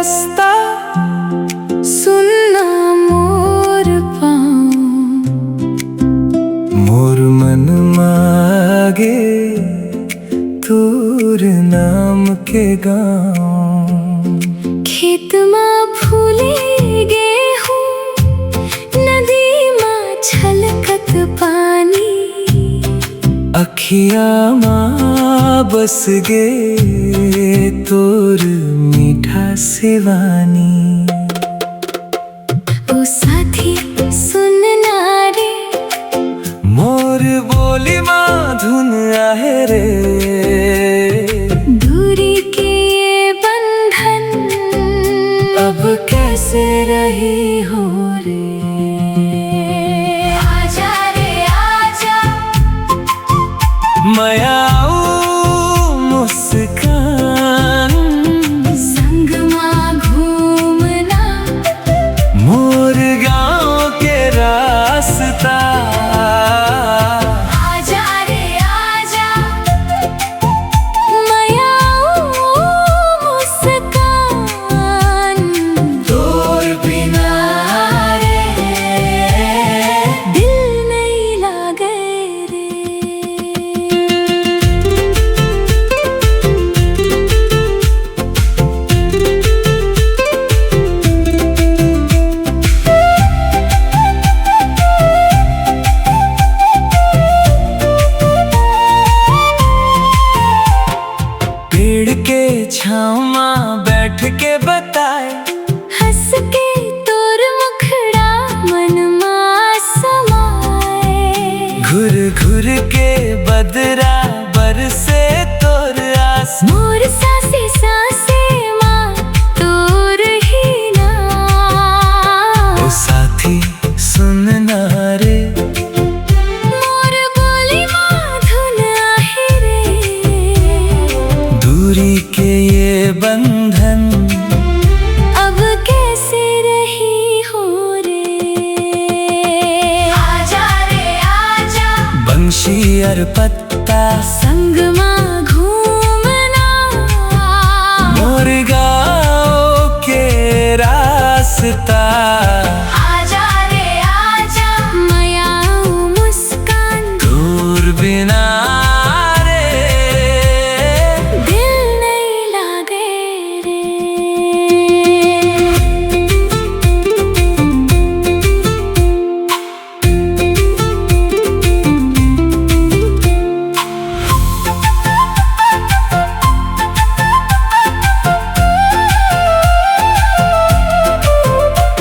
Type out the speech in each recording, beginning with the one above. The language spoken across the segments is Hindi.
रास्ता सुनना मोर पाँव। मोर मन मागे तोर नाम के गाँव। खेत माँ फूले गेहूँ, नदी माँ छलकत पानी। अखिया माँ बस गे तोर मीठा सिवानी। ओ साथी सुनना रे, मोर बोली माँ धुन आहे रे। दूरी के ये बंधन अब कैसे रही हो रे। आजा रे आजा, मैं आऊं मुस्कान, संग माँ घूमना। मोर गाँव के रास्ता। आजा रे आजा, मैं आऊं मुस्कान। तोर बिना रे दिल नहीं लागे रे। पेड़ के छाँव माँ बैठ के बताए, हंस के तोर मुखड़ा मन माँ समाए। घुर घुर के बदरा बरसे तोर आस। मोर सासे सासे माँ तोर ही नाम। ओ साथी सुनना रे, मोर बोली माँ धुन आहे रे। दूरी के ये बंधन अब कैसे रही हो रे। आजा रे आजा, बंशी और पत्ता संग माँ घूमना। मोर गाँव के रास्ता। आजा रे आजा, मैं आऊं मुस्कान। तोर बिना रे दिल नहीं लागे रे।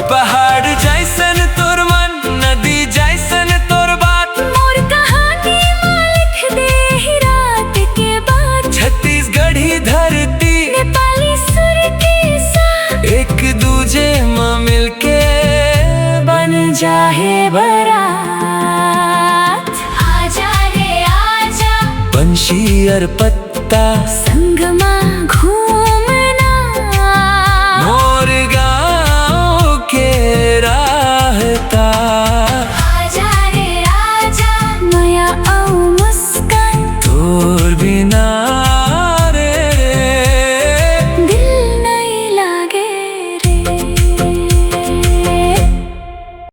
पहाड़ जैसन तोर मन, नदी जैसन तोर बात। मोर कहानी माँ लिख दे ही रात के बाद। छत्तीसगढ़ी धरती नेपाली सुर के साथ एक दूजे में मिलके बन जाए बारात। आजा रे आजा, बंशी और पत्ता संग माँ